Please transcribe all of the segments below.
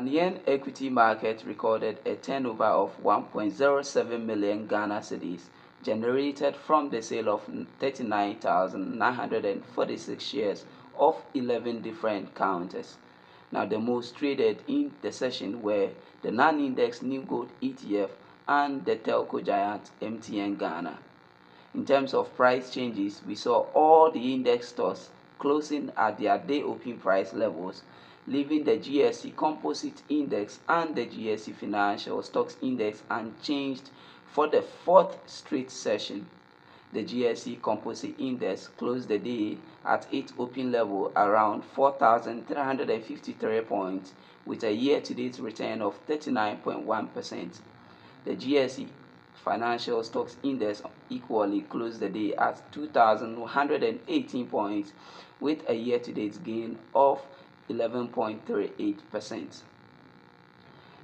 Ghanaian equity market recorded a turnover of 1.07 million Ghana cedis, generated from the sale of 39,946 shares of 11 different counters. Now, the most traded in the session were the non-index New Gold ETF and the telco giant MTN Ghana. In terms of price changes, we saw all the index stocks closing at their day open price levels, leaving the GSE Composite Index and the GSE Financial Stocks Index unchanged for the fourth straight session. The GSE Composite Index closed the day at its open level around 4,353 points with a year-to-date return of 39.1%. The GSE Financial Stocks Index equally closed the day at 2,118 points with a year-to-date gain of 11.38%.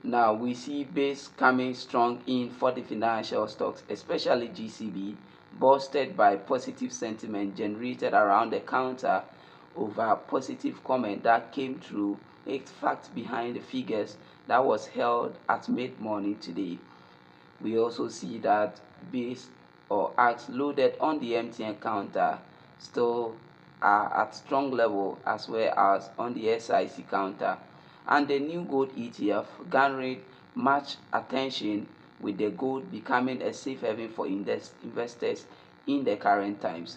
Now we see base coming strong in for the financial stocks, especially GCB, boosted by positive sentiment generated around the counter over positive comment that came through its fact behind the figures that was held at mid-morning today. We also see that base or ags loaded on the MTN counter still are at strong level, as well as on the SIC counter, and the new gold ETF garnered much attention, with the gold becoming a safe haven for investors in the current times.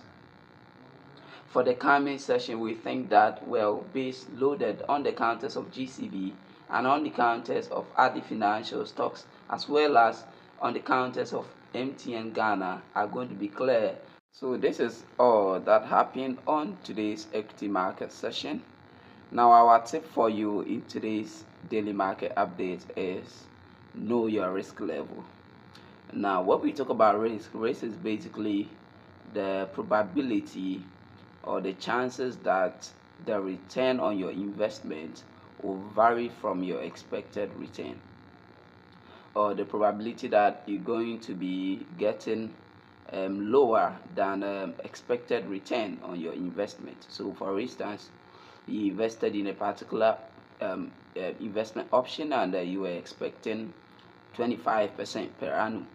For the coming session, we think that, well, base loaded on the counters of GCB and on the counters of other financial stocks, as well as on the counters of MTN Ghana, are going to be clear. So this is all that happened on today's equity market session. Now our tip for you in today's daily market update is know your risk level. Now when we talk about risk is basically the probability or the chances that the return on your investment will vary from your expected return, or the probability that you're going to be getting lower than expected return on your investment. So for instance, you invested in a particular investment option and you were expecting 25% per annum.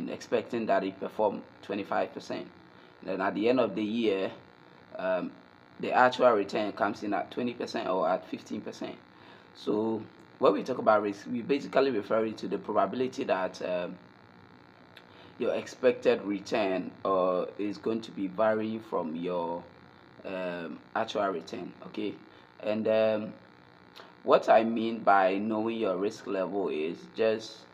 Expecting that it performed 25%. Then at the end of the year, the actual return comes in at 20% or at 15%. So when we talk about risk, we basically refer to the probability that your expected return is going to be varying from your actual return. Okay, and what I mean by knowing your risk level is just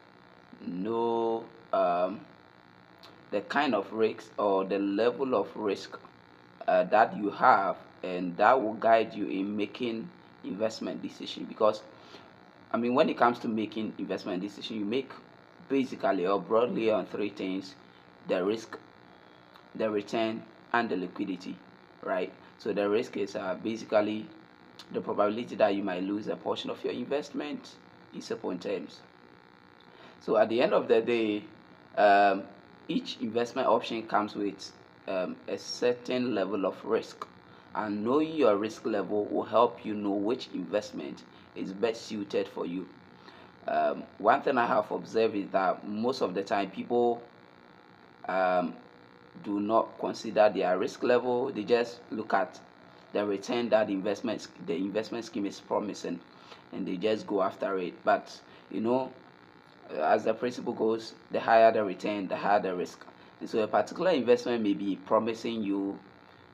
know the kind of risk or the level of risk that you have, and that will guide you in making investment decision. Because when it comes to making investment decision, you make basically or broadly on three things: the risk, the return, and the liquidity, right? So the risk is basically the probability that you might lose a portion of your investment in simple terms. So at the end of the day, each investment option comes with a certain level of risk, and knowing your risk level will help you know which investment is best suited for you. One thing I have observed is that most of the time people do not consider their risk level. They just look at the return that the investment scheme is promising, and they just go after it. But as the principle goes, the higher the return, the higher the risk. And so a particular investment may be promising you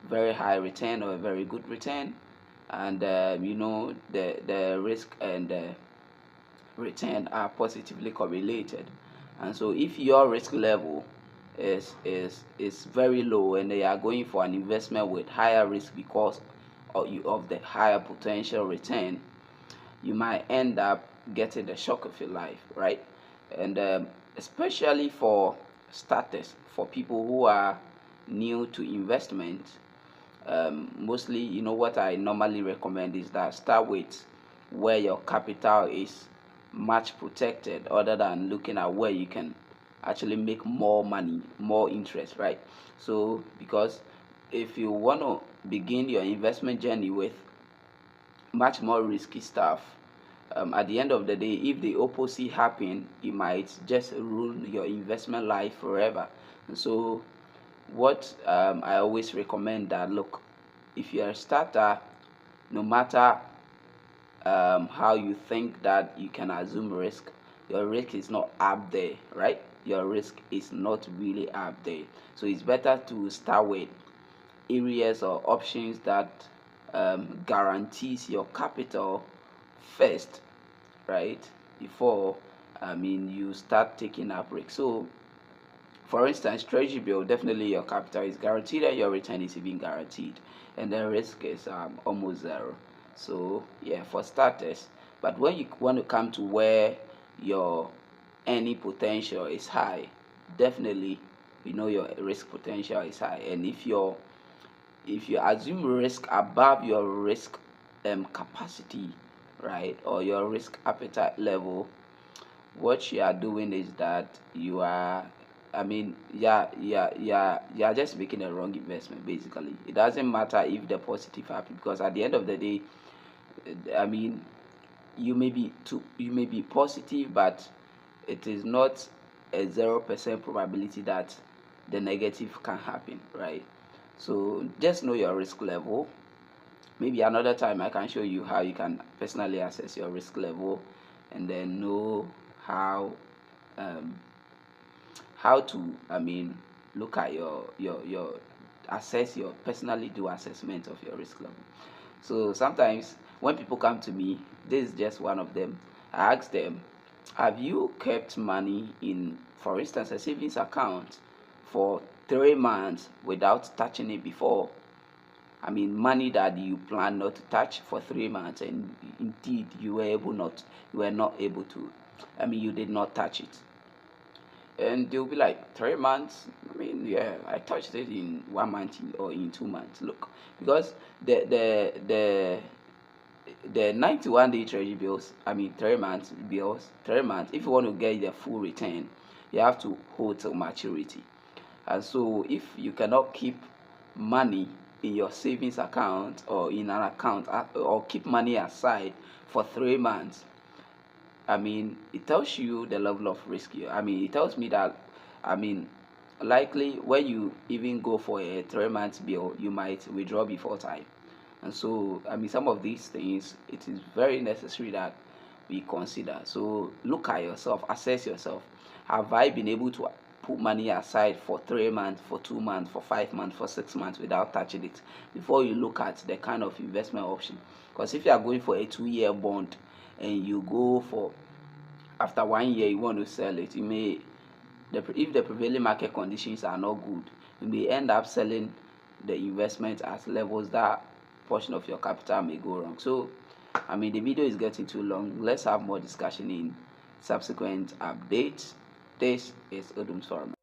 very high return or a very good return, and the risk and the return are positively correlated. And so if your risk level is very low and they are going for an investment with higher risk because of the higher potential return, you might end up getting the shock of your life, right? And especially for starters, for people who are new to investment, mostly, what I normally recommend is that start with where your capital is much protected, other than looking at where you can actually make more money, more interest, right? So because if you want to begin your investment journey with much more risky stuff, at the end of the day, if the opposite happen, it might just ruin your investment life forever. So what I always recommend that, look, if you're a starter, no matter how you think that you can assume risk, your risk is not up there, right? Your risk is not really up there. So it's better to start with areas or options that guarantees your capital first, right? Before you start taking up risk. So for instance, treasury bill, definitely your capital is guaranteed and your return is even guaranteed, and the risk is almost zero. So yeah, for starters. But when you want to come to where your earning potential is high, definitely your risk potential is high. And if you assume risk above your risk capacity, right, or your risk appetite level, what you are doing is that you are, you're just making a wrong investment. Basically, it doesn't matter if the positive happen, because at the end of the day, I mean, you may be positive, but it is not a 0% probability that the negative can happen, right? So just know your risk level. Maybe another time I can show you how you can personally assess your risk level, and then know how um, how to look at your assess your personally do assessment of your risk level. So sometimes when people come to me, this is just one of them. I ask them, have you kept money in, for instance, a savings account for 3 months without touching it before? Money that you plan not to touch for 3 months, and indeed you were not able to. You did not touch it, and they'll be like, 3 months. Yeah, I touched it in 1 month or in 2 months. Look, because the 91-day treasury bills, 3 months bills, 3 months. If you want to get the full return, you have to hold till maturity. And so if you cannot keep money in your savings account or in an account, or keep money aside for 3 months, it tells you the level of risk it tells me that, likely when you even go for a 3 month bill, you might withdraw before time. And so some of these things, it is very necessary that we consider. So look at yourself, assess yourself. Have I been able to put money aside for 3 months, for 2 months, for 5 months, for 6 months without touching it, before you look at the kind of investment option? Because if you are going for a 2-year bond, and you go for, after 1 year you want to sell it, if the prevailing market conditions are not good, you may end up selling the investment at levels that portion of your capital may go wrong. So the video is getting too long. Let's have more discussion in subsequent updates. This is ODOOM'S Forum.